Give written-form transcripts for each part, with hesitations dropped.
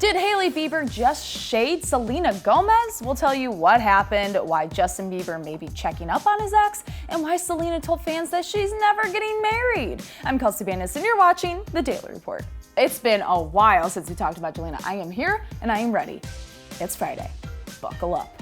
Did Hailey Bieber just shade Selena Gomez? We'll tell you what happened, why Justin Bieber may be checking up on his ex, and why Selena told fans that she's never getting married. I'm Kelsey Banas, and you're watching The Daily Report. It's been a while since we talked about Selena. I am here, and I am ready. It's Friday. Buckle up.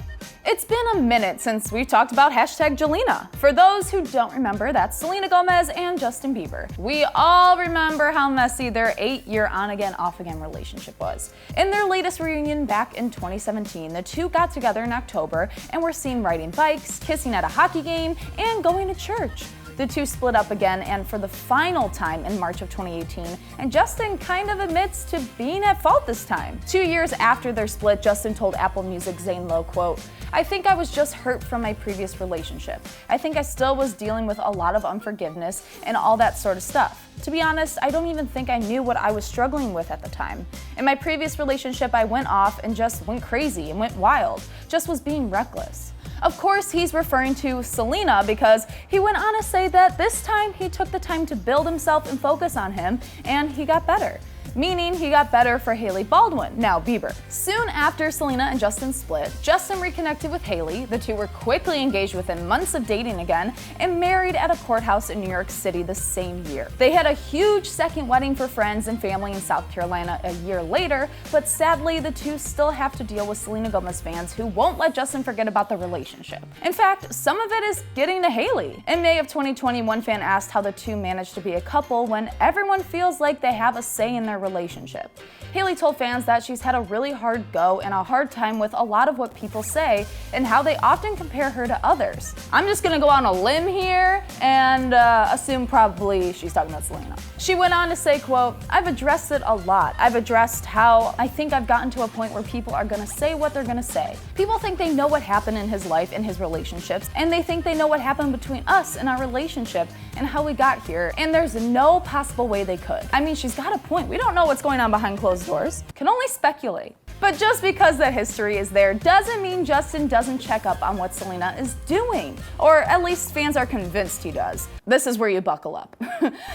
It's been a minute since we've talked about #Jelena. For those who don't remember, that's Selena Gomez and Justin Bieber. We all remember how messy their 8-year on-again, off-again relationship was. In their latest reunion back in 2017, the two got together in October and were seen riding bikes, kissing at a hockey game, and going to church. The two split up again, and for the final time in March of 2018, and Justin kind of admits to being at fault this time. 2 years after their split, Justin told Apple Music Zane Lowe, quote, "I think I was just hurt from my previous relationship. I think I still was dealing with a lot of unforgiveness and all that sort of stuff. To be honest, I don't even think I knew what I was struggling with at the time. In my previous relationship, I went off and just went crazy and went wild, just was being reckless." Of course, he's referring to Selena because he went on to say that this time he took the time to build himself and focus on him, and he got better. Meaning he got better for Hailey Baldwin, now Bieber. Soon after Selena and Justin split, Justin reconnected with Hailey. The two were quickly engaged within months of dating again and married at a courthouse in New York City the same year. They had a huge second wedding for friends and family in South Carolina a year later, but sadly the two still have to deal with Selena Gomez fans who won't let Justin forget about the relationship. In fact, some of it is getting to Hailey. In May of 2020, one fan asked how the two managed to be a couple when everyone feels like they have a say in their relationship. Hailey told fans that she's had a really hard go and a hard time with a lot of what people say and how they often compare her to others. I'm just gonna go on a limb here and assume probably she's talking about Selena. She went on to say, quote, "I've addressed it a lot. I've addressed how I think I've gotten to a point where people are gonna say what they're gonna say. People think they know what happened in his life and his relationships, and they think they know what happened between us and our relationship and how we got here, and there's no possible way they could." I mean, she's got a point. We don't know what's going on behind closed doors. Can only speculate. But just because that history is there doesn't mean Justin doesn't check up on what Selena is doing. Or at least fans are convinced he does. This is where you buckle up.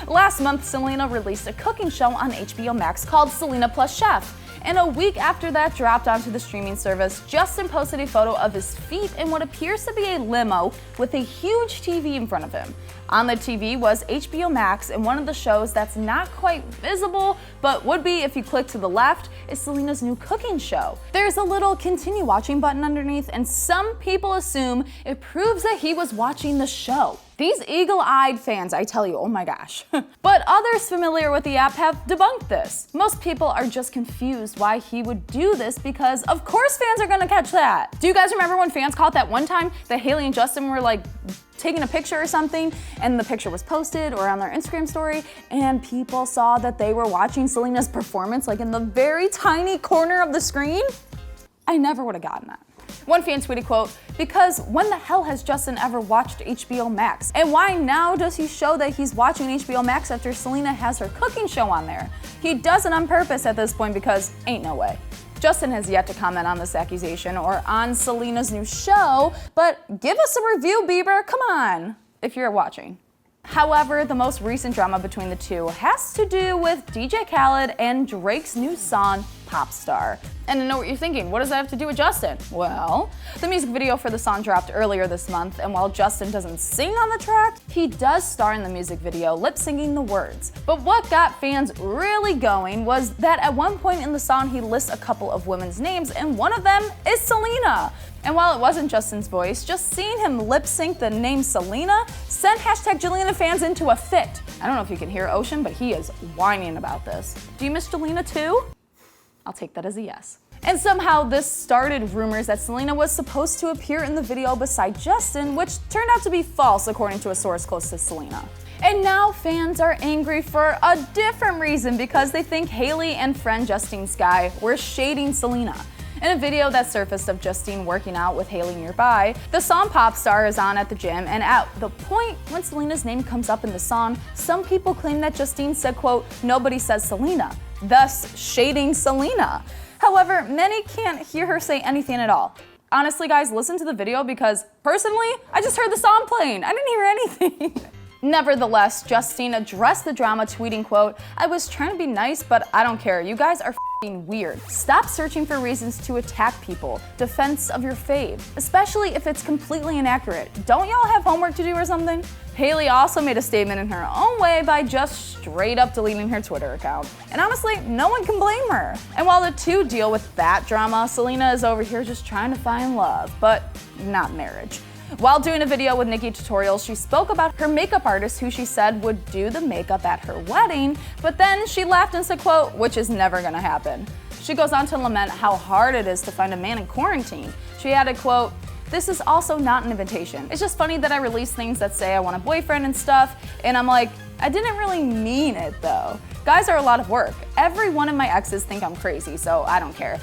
Last month, Selena released a cooking show on HBO Max called Selena Plus Chef. And a week after that dropped onto the streaming service, Justin posted a photo of his feet in what appears to be a limo with a huge TV in front of him. On the TV was HBO Max, and one of the shows that's not quite visible, but would be if you click to the left, is Selena's new cooking show. There's a little continue watching button underneath, and some people assume it proves that he was watching the show. These eagle-eyed fans, I tell you, oh my gosh. But others familiar with the app have debunked this. Most people are just confused why he would do this because of course fans are gonna catch that. Do you guys remember when fans caught that one time that Hailey and Justin were like taking a picture or something and the picture was posted or on their Instagram story and people saw that they were watching Selena's performance like in the very tiny corner of the screen? I never would have gotten that. One fan tweeted, quote, "Because when the hell has Justin ever watched HBO Max? And why now does he show that he's watching HBO Max after Selena has her cooking show on there? He does it on purpose at this point because ain't no way." Justin has yet to comment on this accusation or on Selena's new show, but give us a review, Bieber, come on, if you're watching. However, the most recent drama between the two has to do with DJ Khaled and Drake's new song, Pop Star. And I know what you're thinking, what does that have to do with Justin? Well, the music video for the song dropped earlier this month, and while Justin doesn't sing on the track, he does star in the music video, lip-syncing the words. But what got fans really going was that at one point in the song, he lists a couple of women's names, and one of them is Selena. And while it wasn't Justin's voice, just seeing him lip-sync the name Selena sent #Jelena fans into a fit. I don't know if you can hear Ocean, but he is whining about this. Do you miss Jelena too? I'll take that as a yes. And somehow this started rumors that Selena was supposed to appear in the video beside Justin, which turned out to be false according to a source close to Selena. And now fans are angry for a different reason because they think Hailey and friend Justine Skye were shading Selena. In a video that surfaced of Justine working out with Hailey nearby, the song Pop Star is on at the gym, and at the point when Selena's name comes up in the song, some people claim that Justine said, quote, "Nobody says Selena," thus shading Selena. However, many can't hear her say anything at all. Honestly, guys, listen to the video because personally, I just heard the song playing. I didn't hear anything. Nevertheless, Justine addressed the drama, tweeting, quote, "I was trying to be nice, but I don't care. You guys are weird. Stop searching for reasons to attack people. Defense of your fave, especially if it's completely inaccurate. Don't y'all have homework to do or something? Hailey also made a statement in her own way by just straight up deleting her Twitter account. And honestly, no one can blame her. And while the two deal with that drama, Selena is over here just trying to find love, but not marriage. While doing a video with Nikki Tutorials, she spoke about her makeup artist who she said would do the makeup at her wedding, but then she laughed and said, quote, which is never gonna happen. She goes on to lament how hard it is to find a man in quarantine. She added, quote, this is also not an invitation. It's just funny that I release things that say I want a boyfriend and stuff, and I'm like, I didn't really mean it though. Guys are a lot of work. Every one of my exes think I'm crazy, so I don't care.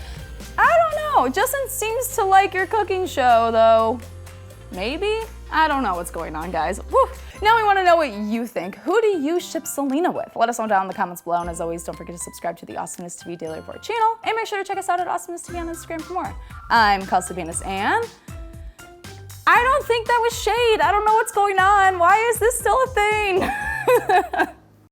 I don't know, Justin seems to like your cooking show though. Maybe? I don't know what's going on, guys. Whew. Now we want to know what you think. Who do you ship Selena with? Let us know down in the comments below, and as always, don't forget to subscribe to the AwesomenessTV Daily Report channel, and make sure to check us out at AwesomenessTV on Instagram for more. I'm Kelsey Banas, and I don't think that was shade. I don't know what's going on. Why is this still a thing?